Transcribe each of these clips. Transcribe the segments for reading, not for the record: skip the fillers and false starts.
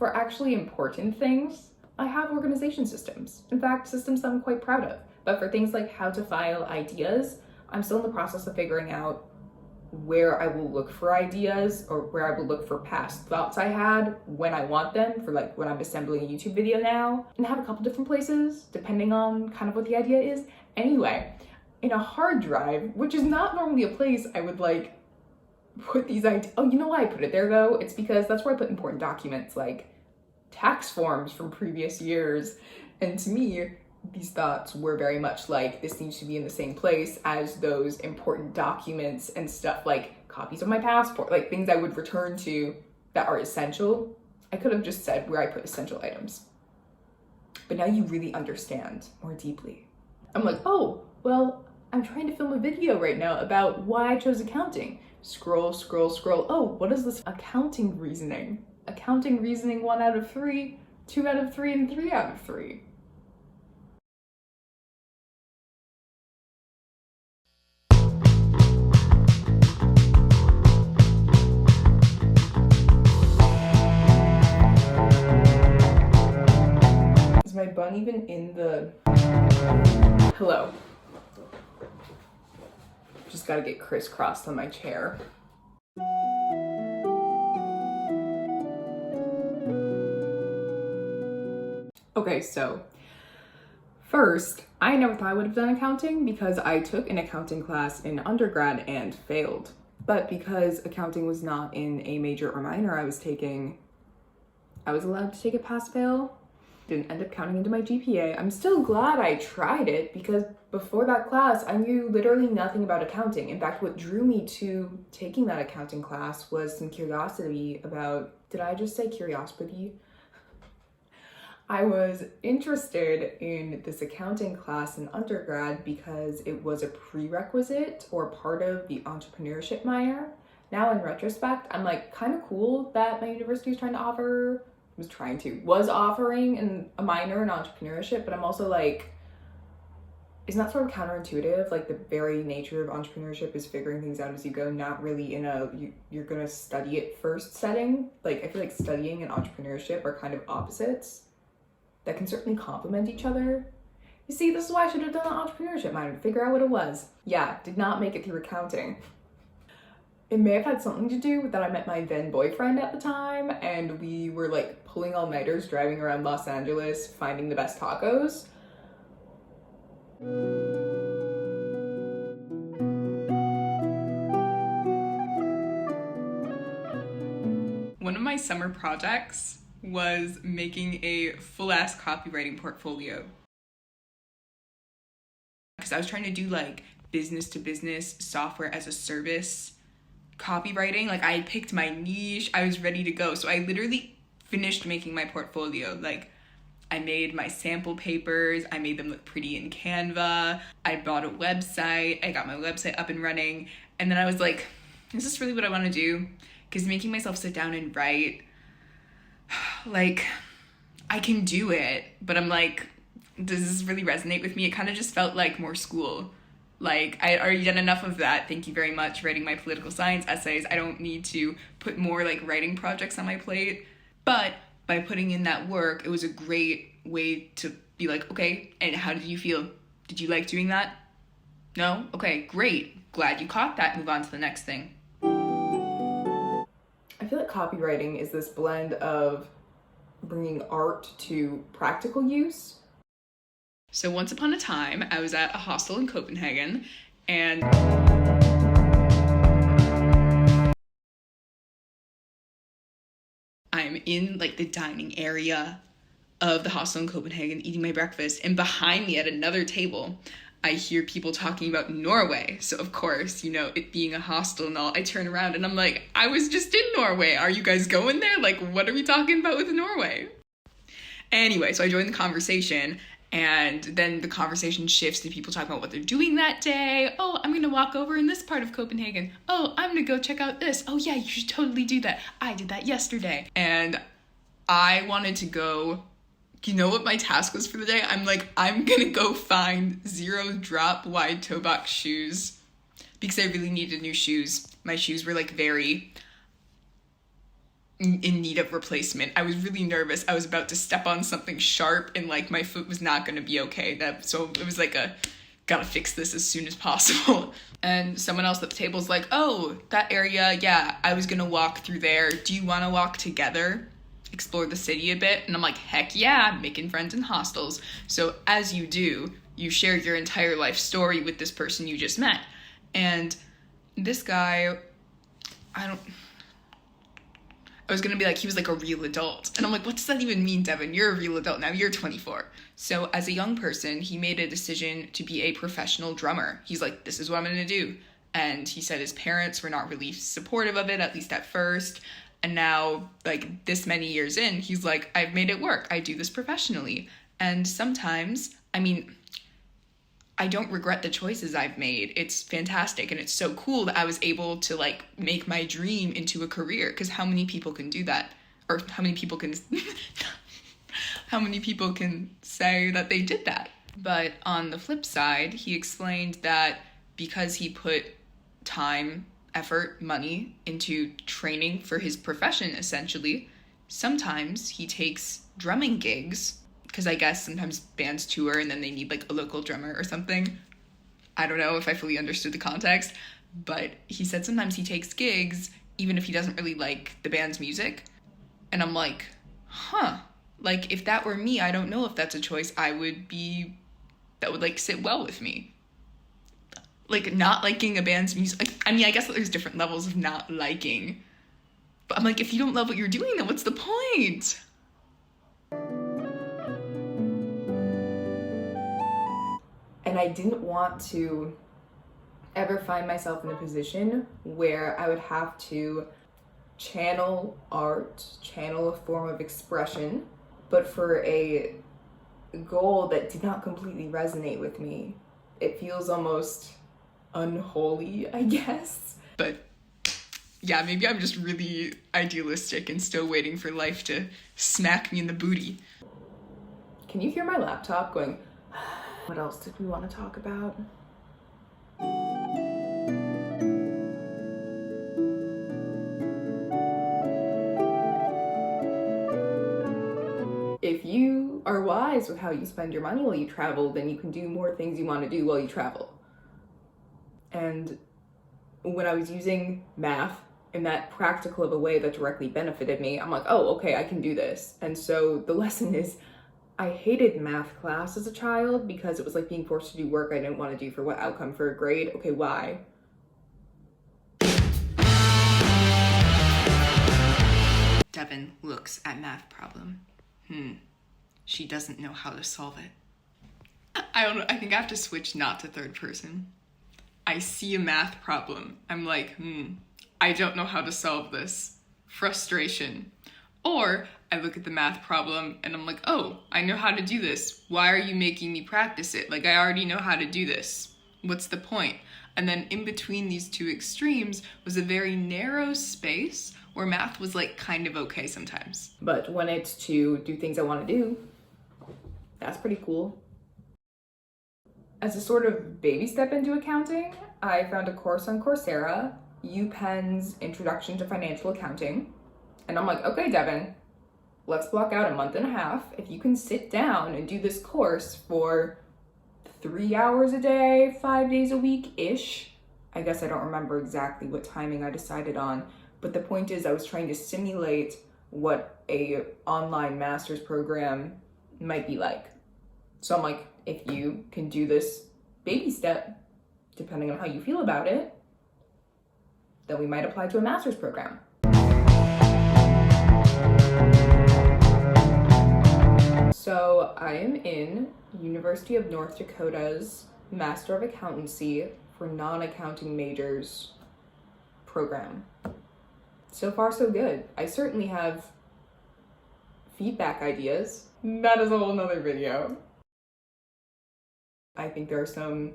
For actually important things, I have organization systems. In fact, systems that I'm quite proud of. But for things like how to file ideas, I'm still in the process of figuring out where I will look for ideas or where I will look for past thoughts I had when I want them, for like when I'm assembling a YouTube video now, and have a couple different places depending on kind of what the idea is. Anyway, in a hard drive, which is not normally a place I would like put these ideas. Oh, you know why I put it there though? It's because that's where I put important documents like tax forms from previous years. And to me, these thoughts were very much like, this needs to be in the same place as those important documents and stuff like copies of my passport, like things I would return to that are essential. I could have just said where I put essential items. But now you really understand more deeply. I'm like, oh, well, I'm trying to film a video right now about why I chose accounting. Scroll, scroll, scroll. Oh, what is this accounting reasoning? Accounting reasoning 1 out of 3, 2 out of 3, and 3 out of 3. Is my bun even in the... Hello. Just gotta get crisscrossed on my chair. Okay, so first, I never thought I would have done accounting because I took an accounting class in undergrad and failed. But because accounting was not in a major or minor I was taking, I was allowed to take a pass-fail. Didn't end up counting into my GPA. I'm still glad I tried it because before that class, I knew literally nothing about accounting. In fact, what drew me to taking that accounting class was some curiosity about, did I just say curiosity? I was interested in this accounting class in undergrad because it was a prerequisite or part of the entrepreneurship minor. Now in retrospect, I'm like, kind of cool that my university is was offering a minor in entrepreneurship, but I'm also like, isn't that sort of counterintuitive? Like the very nature of entrepreneurship is figuring things out as you go, not really in a, you're gonna study it first setting. Like I feel like studying and entrepreneurship are kind of opposites that can certainly complement each other. You see, this is why I should have done an entrepreneurship minor to figure out what it was. Yeah, did not make it through accounting. It may have had something to do with that I met my then boyfriend at the time and we were like pulling all-nighters driving around Los Angeles finding the best tacos. One of my summer projects was making a full-ass copywriting portfolio. Because I was trying to do like business-to-business software as a service copywriting. Like I picked my niche, I was ready to go. So I literally finished making my portfolio. Like I made my sample papers, I made them look pretty in Canva, I bought a website, I got my website up and running, and then I was like, is this really what I want to do? Because making myself sit down and write, like, I can do it, but I'm like, does this really resonate with me? It kind of just felt like more school. Like, I had already done enough of that, thank you very much, writing my political science essays. I don't need to put more, like, writing projects on my plate. But by putting in that work, it was a great way to be like, okay, and how did you feel? Did you like doing that? No? Okay, great. Glad you caught that. Move on to the next thing. I feel like copywriting is this blend of bringing art to practical use. So once upon a time, I was at a hostel in Copenhagen, and I'm in like the dining area of the hostel in Copenhagen eating my breakfast, and behind me at another table, I hear people talking about Norway. So of course, you know, it being a hostel and all, I turn around and I'm like, I was just in Norway. Are you guys going there? Like, what are we talking about with Norway? Anyway, so I joined the conversation, and then the conversation shifts to people talking about what they're doing that day. Oh, I'm gonna walk over in this part of Copenhagen. Oh, I'm gonna go check out this. Oh yeah, you should totally do that. I did that yesterday. And I wanted to go, you know what my task was for the day? I'm like, I'm gonna go find 0 drop wide toe box shoes because I really needed new shoes. My shoes were like very in need of replacement. I was really nervous. I was about to step on something sharp and like my foot was not going to be okay. So it was like gotta fix this as soon as possible. And someone else at the table is like, oh, that area, yeah, I was gonna walk through there. Do you wanna walk together? Explore the city a bit? And I'm like, heck yeah, making friends in hostels. So as you do, you share your entire life story with this person you just met. And this guy, I was gonna be like, he was like a real adult. And I'm like, what does that even mean, Devin? You're a real adult now, you're 24. So as a young person, he made a decision to be a professional drummer. He's like, this is what I'm gonna do. And he said his parents were not really supportive of it, at least at first. And now, like this many years in, he's like, I've made it work. I do this professionally. And sometimes, I mean, I don't regret the choices I've made. It's fantastic. And it's so cool that I was able to like make my dream into a career. Because how many people can do that? Or how many people can how many people can say that they did that? But on the flip side, he explained that because he put time, effort, money into training for his profession, essentially, sometimes he takes drumming gigs, because I guess sometimes bands tour and then they need like a local drummer or something. I don't know if I fully understood the context, but he said sometimes he takes gigs even if he doesn't really like the band's music. And I'm like, huh. Like, if that were me, I don't know if that's a choice that would, like, sit well with me. Like, not liking a band's music. I mean, I guess that there's different levels of not liking. But I'm like, if you don't love what you're doing, then what's the point? And I didn't want to ever find myself in a position where I would have to channel art, channel a form of expression, but for a goal that did not completely resonate with me. It feels almost unholy, I guess. But yeah, maybe I'm just really idealistic and still waiting for life to smack me in the booty. Can you hear my laptop going, what else did we want to talk about? If you are wise with how you spend your money while you travel, then you can do more things you want to do while you travel. And when I was using math in that practical of a way that directly benefited me, I'm like, oh, okay, I can do this. And so the lesson is, I hated math class as a child because it was like being forced to do work I didn't want to do for what outcome? For a grade? Okay, why? Devin looks at math problem. She doesn't know how to solve it. I don't know, I think I have to switch not to third person. I see a math problem. I'm like, I don't know how to solve this. Frustration. Or I look at the math problem and I'm like, oh, I know how to do this. Why are you making me practice it? Like, I already know how to do this. What's the point? And then in between these two extremes was a very narrow space where math was like kind of okay sometimes. But when it's to do things I want to do, that's pretty cool. As a sort of baby step into accounting, I found a course on Coursera, UPenn's Introduction to Financial Accounting. And I'm like, okay, Devin, let's block out a month and a half. If you can sit down and do this course for 3 hours a day, 5 days a week-ish. I guess I don't remember exactly what timing I decided on, but the point is I was trying to simulate what a online master's program might be like. So I'm like, if you can do this baby step, depending on how you feel about it, then we might apply to a master's program. So I am in University of North Dakota's Master of Accountancy for non-accounting majors program. So far, so good. I certainly have feedback ideas. That is a whole nother video. I think there are some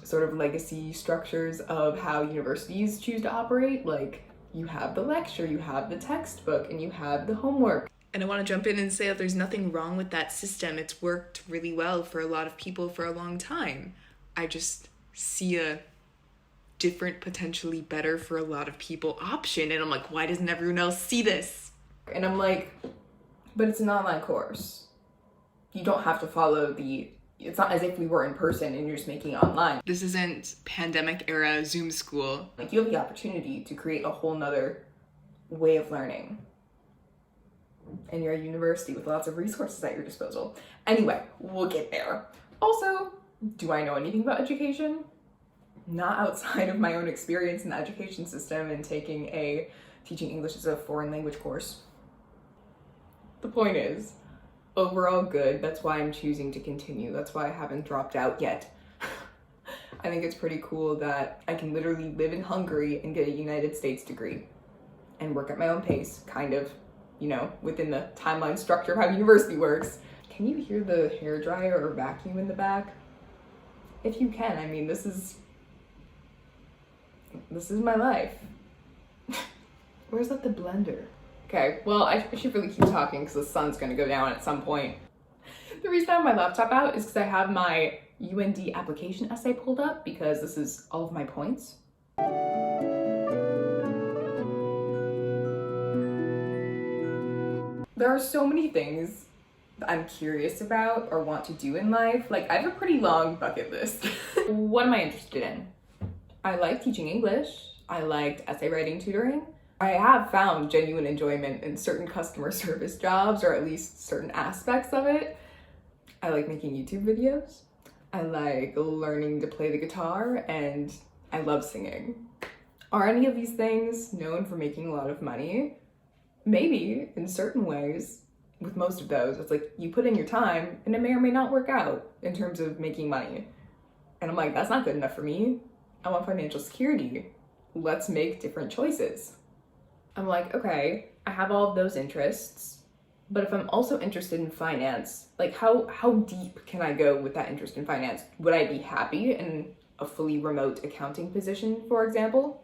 sort of legacy structures of how universities choose to operate. Like, you have the lecture, you have the textbook, and you have the homework. And I want to jump in and say that there's nothing wrong with that system. It's worked really well for a lot of people for a long time. I just see a different, potentially better for a lot of people option. And I'm like, why doesn't everyone else see this? And I'm like, but it's an online course. You don't have to follow it's not as if we were in person and you're just making it online. This isn't pandemic era Zoom school. Like, you have the opportunity to create a whole nother way of learning. And you're a university with lots of resources at your disposal. Anyway, we'll get there. Also, do I know anything about education? Not outside of my own experience in the education system and taking teaching English as a foreign language course. The point is, overall good. That's why I'm choosing to continue. That's why I haven't dropped out yet. I think it's pretty cool that I can literally live in Hungary and get a United States degree and work at my own pace, kind of, within the timeline structure of how university works. Can you hear the hairdryer or vacuum in the back? If you can, I mean, this is my life. Where's the blender? Okay, well, I should really keep talking because the sun's gonna go down at some point. The reason I have my laptop out is because I have my UND application essay pulled up because this is all of my points. There are so many things that I'm curious about or want to do in life. Like, I have a pretty long bucket list. What am I interested in? I like teaching English. I liked essay writing tutoring. I have found genuine enjoyment in certain customer service jobs, or at least certain aspects of it. I like making YouTube videos. I like learning to play the guitar, and I love singing. Are any of these things known for making a lot of money? Maybe, in certain ways. With most of those, it's like you put in your time and it may or may not work out in terms of making money. And I'm like, that's not good enough for me. I want financial security. Let's make different choices. I'm like, okay, I have all of those interests, but if I'm also interested in finance, like how deep can I go with that interest in finance? Would I be happy in a fully remote accounting position, for example?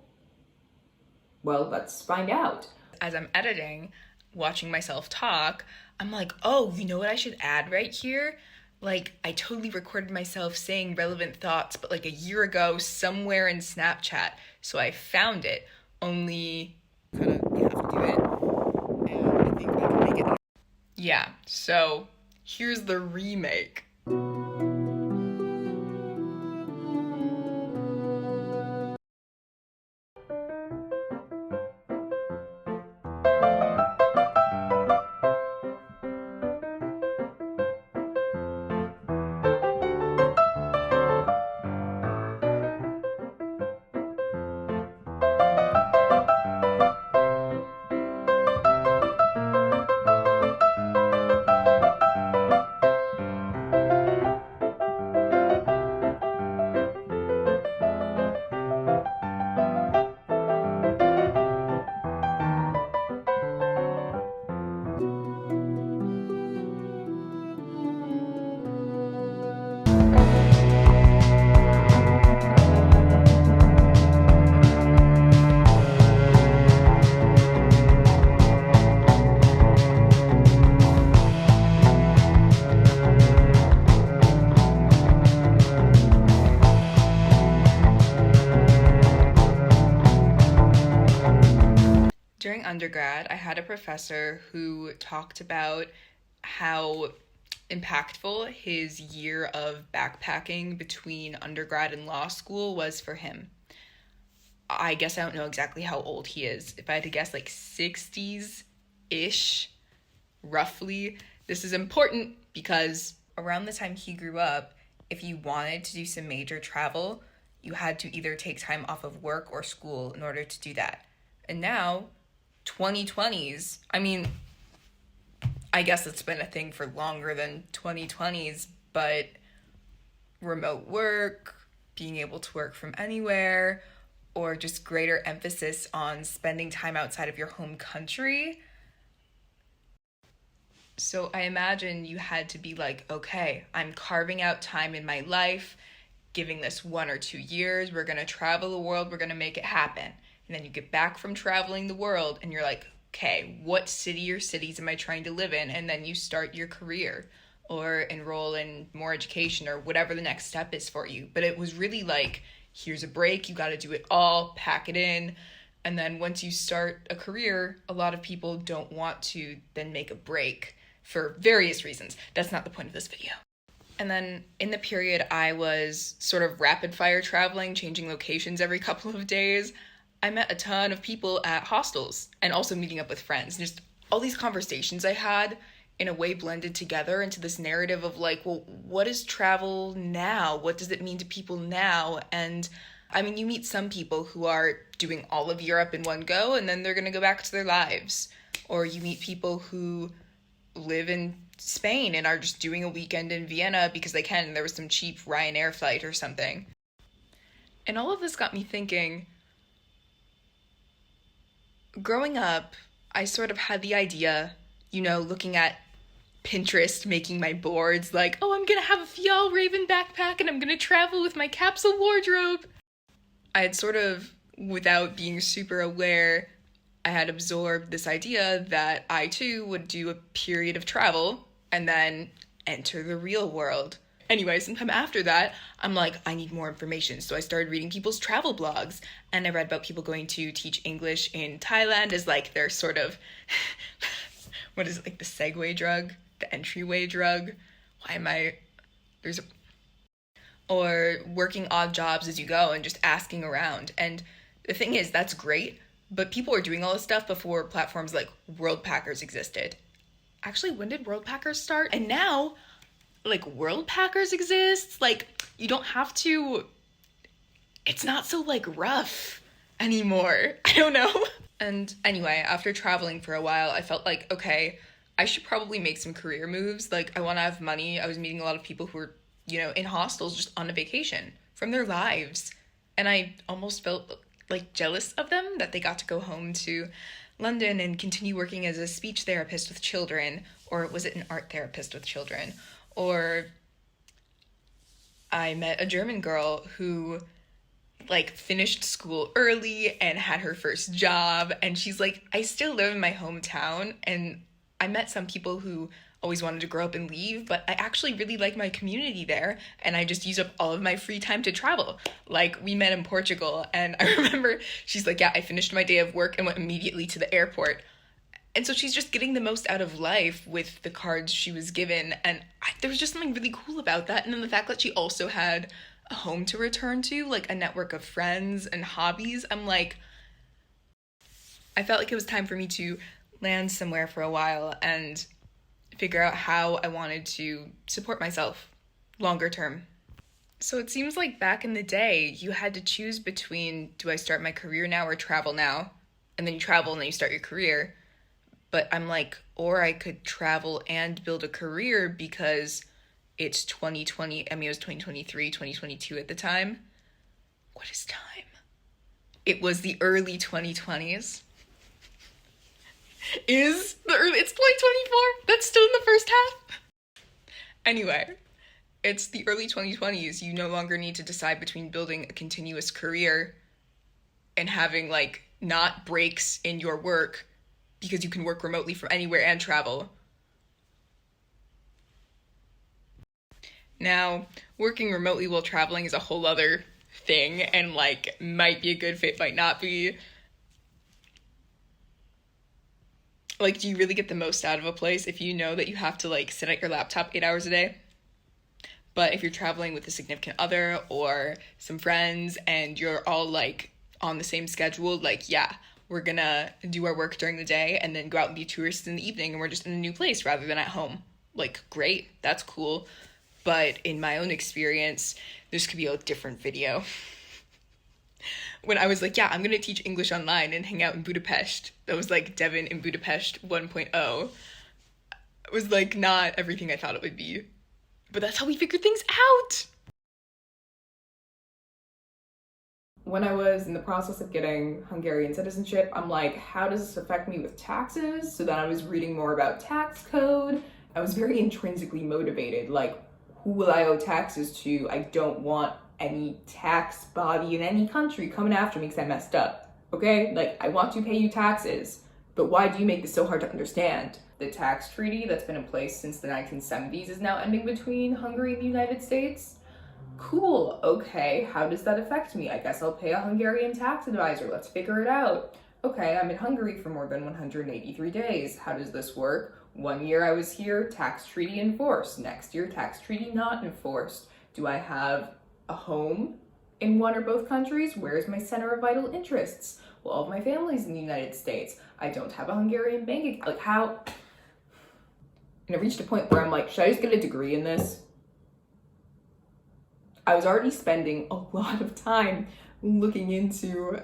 Well, let's find out. As I'm editing, watching myself talk, I'm like, oh, you know what I should add right here? Like, I totally recorded myself saying relevant thoughts, but like a year ago, somewhere in Snapchat. So I found it, only kind of you have to do it. And I think I can make it. Yeah, so here's the remake. During undergrad, I had a professor who talked about how impactful his year of backpacking between undergrad and law school was for him. I guess I don't know exactly how old he is. If I had to guess, like 60s-ish, roughly. This is important because around the time he grew up, if you wanted to do some major travel, you had to either take time off of work or school in order to do that. And now, 2020s, I mean, I guess it's been a thing for longer than 2020s, but remote work, being able to work from anywhere, or just greater emphasis on spending time outside of your home country. So I imagine you had to be like, okay, I'm carving out time in my life, giving this 1 or 2 years, we're gonna travel the world, we're gonna make it happen. And then you get back from traveling the world and you're like, okay, what city or cities am I trying to live in? And then you start your career or enroll in more education or whatever the next step is for you. But it was really like here's a break, you got to do it all, pack it in. And then once you start a career, a lot of people don't want to then make a break for various reasons. That's not the point of this video. And then in the period I was sort of rapid fire traveling, changing locations every couple of days, I met a ton of people at hostels and also meeting up with friends. Just all these conversations I had in a way blended together into this narrative of like, well, what is travel now? What does it mean to people now? And I mean, you meet some people who are doing all of Europe in one go and then they're going to go back to their lives. Or you meet people who live in Spain and are just doing a weekend in Vienna because they can. There was some cheap Ryanair flight or something. And all of this got me thinking, growing up, I sort of had the idea, looking at Pinterest, making my boards like, oh, I'm gonna have a Fjallraven backpack and I'm gonna travel with my capsule wardrobe. I had sort of, without being super aware, I had absorbed this idea that I too would do a period of travel and then enter the real world. Anyway, sometime after that, I'm like, I need more information. So I started reading people's travel blogs, and I read about people going to teach English in Thailand as like their sort of, what is it, like the segue drug? The entryway drug? Or working odd jobs as you go and just asking around. And the thing is, that's great, but people were doing all this stuff before platforms like Worldpackers existed. Actually, when did Worldpackers start? And now, like, Worldpackers exists. Like, you don't have to, it's not so, like, rough anymore. I don't know. And anyway, after traveling for a while, I felt like, okay, I should probably make some career moves. Like, I want to have money. I was meeting a lot of people who were, in hostels just on a vacation from their lives. And I almost felt, like, jealous of them that they got to go home to London and continue working as a speech therapist with children, or was it an art therapist with children? Or I met a German girl who, like, finished school early and had her first job, and she's like, I still live in my hometown, and I met some people who always wanted to grow up and leave, but I actually really like my community there, and I just use up all of my free time to travel. Like, we met in Portugal, and I remember she's like, yeah, I finished my day of work and went immediately to the airport. And so she's just getting the most out of life with the cards she was given, and there was just something really cool about that. And then the fact that she also had a home to return to, like a network of friends and hobbies, I'm like, I felt like it was time for me to land somewhere for a while and figure out how I wanted to support myself longer term. So it seems like back in the day, you had to choose between, do I start my career now or travel now? And then you travel and then you start your career. But I'm like, or I could travel and build a career because it's 2020, I mean, it was 2023, 2022 at the time. What is time? It was the early 2020s. It's 2024. That's still in the first half. Anyway, it's the early 2020s. You no longer need to decide between building a continuous career and having, like, not breaks in your work because you can work remotely from anywhere and travel. Now, working remotely while traveling is a whole other thing and, like, might be a good fit, might not be. Like, do you really get the most out of a place if you know that you have to, like, sit at your laptop 8 hours a day? But if you're traveling with a significant other or some friends and you're all, like, on the same schedule, like, yeah, we're gonna do our work during the day and then go out and be tourists in the evening and we're just in a new place rather than at home. Like, great, that's cool. But in my own experience, this could be a different video. When I was like, yeah, I'm gonna teach English online and hang out in Budapest. That was like Devin in Budapest 1.0. It was like not everything I thought it would be. But that's how we figure things out. When I was in the process of getting Hungarian citizenship, I'm like, how does this affect me with taxes? So then I was reading more about tax code. I was very intrinsically motivated. Like, who will I owe taxes to? I don't want any tax body in any country coming after me because I messed up. Okay? Like, I want to pay you taxes, but why do you make this so hard to understand? The tax treaty that's been in place since the 1970s is now ending between Hungary and the United States. Cool, okay, how does that affect me? I guess I'll pay a Hungarian tax advisor, let's figure it out. Okay, I'm in Hungary for more than 183 days. How does this work? 1 year I was here, tax treaty enforced. Next year, tax treaty not enforced. Do I have a home in one or both countries? Where's my center of vital interests? Well, all of my family's in the United States. I don't have a Hungarian bank account. Like, how? And I reached a point where I'm like, should I just get a degree in this? I was already spending a lot of time looking into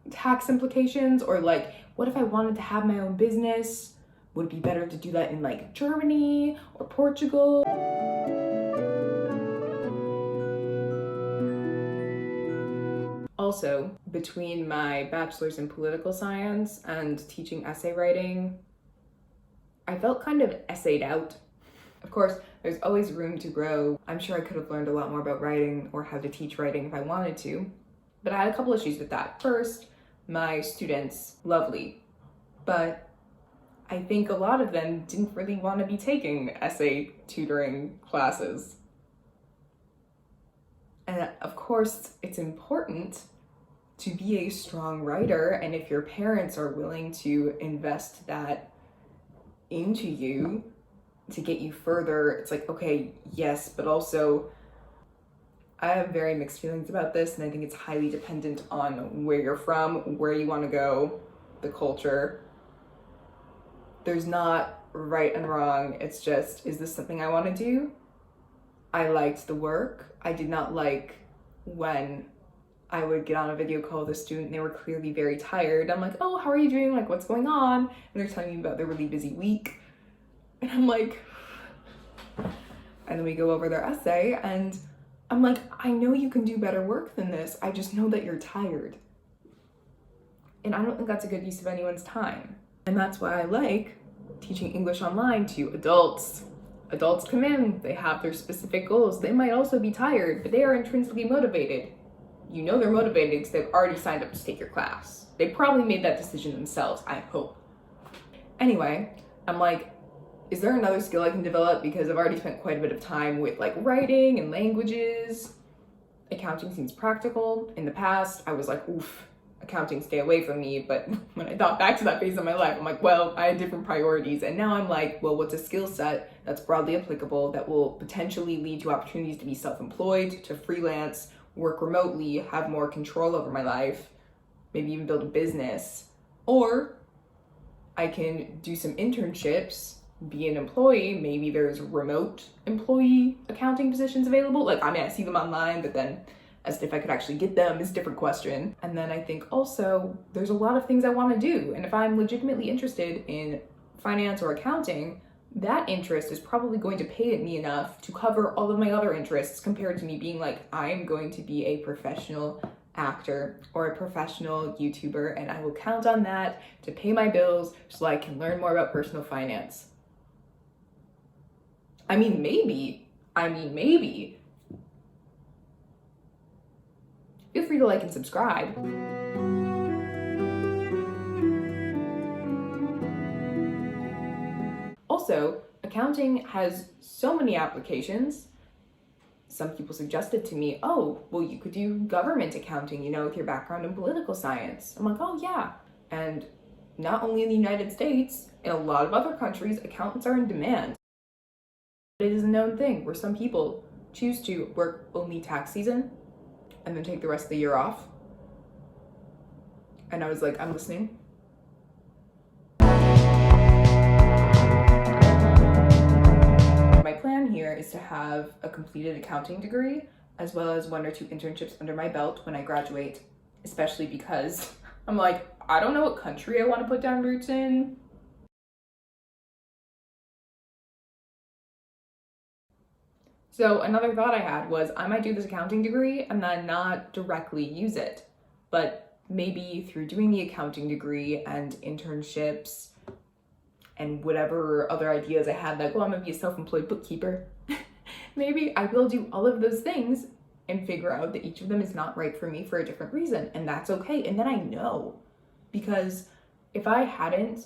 tax implications, or like, what if I wanted to have my own business? Would it be better to do that in like Germany or Portugal? Also, between my bachelor's in political science and teaching essay writing, I felt kind of essayed out. Of course, there's always room to grow. I'm sure I could have learned a lot more about writing or how to teach writing if I wanted to, but I had a couple issues with that. First, my students, lovely, but I think a lot of them didn't really want to be taking essay tutoring classes. And of course, it's important to be a strong writer, and if your parents are willing to invest that into you to get you further, it's like, okay, yes, but also I have very mixed feelings about this, and I think it's highly dependent on where you're from, where you want to go, the culture. There's not right and wrong. It's just, is this something I want to do? I liked the work. I did not like when I would get on a video call with a student and they were clearly very tired. I'm like, oh, how are you doing? Like, what's going on? And they're telling me about their really busy week. And I'm like, and then we go over their essay and I'm like, I know you can do better work than this. I just know that you're tired. And I don't think that's a good use of anyone's time. And that's why I like teaching English online to adults. Adults come in, they have their specific goals. They might also be tired, but they are intrinsically motivated. You know they're motivated because they've already signed up to take your class. They probably made that decision themselves, I hope. Anyway, I'm like, is there another skill I can develop? Because I've already spent quite a bit of time with like writing and languages. Accounting seems practical. In the past, I was like, oof, accounting, stay away from me. But when I thought back to that phase of my life, I'm like, well, I had different priorities. And now I'm like, well, what's a skill set that's broadly applicable that will potentially lead to opportunities to be self-employed, to freelance, work remotely, have more control over my life, maybe even build a business. Or I can do some internships, be an employee. Maybe there's remote employee accounting positions available. Like, I mean, I see them online, but then as if I could actually get them is a different question. And then I think also there's a lot of things I want to do. And if I'm legitimately interested in finance or accounting, that interest is probably going to pay me enough to cover all of my other interests compared to me being like, I'm going to be a professional actor or a professional YouTuber, and I will count on that to pay my bills so I can learn more about personal finance. I mean, maybe. Feel free to like and subscribe. Also, accounting has so many applications. Some people suggested to me, oh, well, you could do government accounting, you know, with your background in political science. I'm like, oh yeah. And not only in the United States, in a lot of other countries, accountants are in demand. It is a known thing where some people choose to work only tax season and then take the rest of the year off. And I was like, I'm listening. My plan here is to have a completed accounting degree as well as 1 or 2 internships under my belt when I graduate, especially because I'm like, I don't know what country I want to put down roots in. So another thought I had was I might do this accounting degree and then not directly use it, but maybe through doing the accounting degree and internships and whatever other ideas I had, like, well, I'm gonna be a self-employed bookkeeper. Maybe I will do all of those things and figure out that each of them is not right for me for a different reason, and that's okay. And then I know, because if I hadn't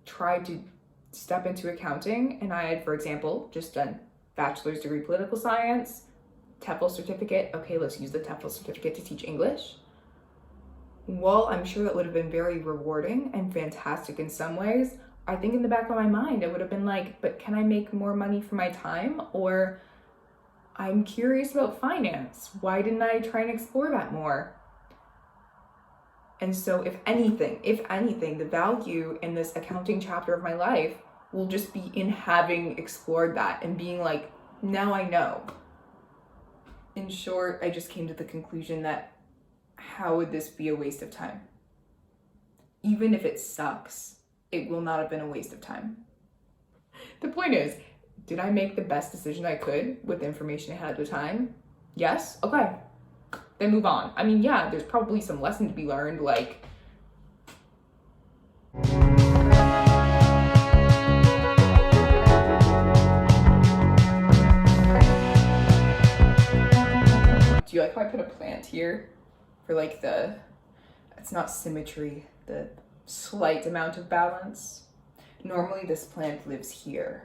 tried to step into accounting and I had, for example, just done bachelor's degree political science, TEFL certificate. Okay, let's use the TEFL certificate to teach English. While I'm sure that would have been very rewarding and fantastic in some ways, I think in the back of my mind, I would have been like, but can I make more money for my time? Or I'm curious about finance. Why didn't I try and explore that more? And so if anything, the value in this accounting chapter of my life will just be in having explored that and being like, now I know. In short, I just came to the conclusion that how would this be a waste of time? Even if it sucks, it will not have been a waste of time. The point is, did I make the best decision I could with the information I had at the time? Yes? Okay. Then move on. I mean, yeah, there's probably some lesson to be learned, like, do you like how I put a plant here for like it's not symmetry, the slight amount of balance? Normally this plant lives here.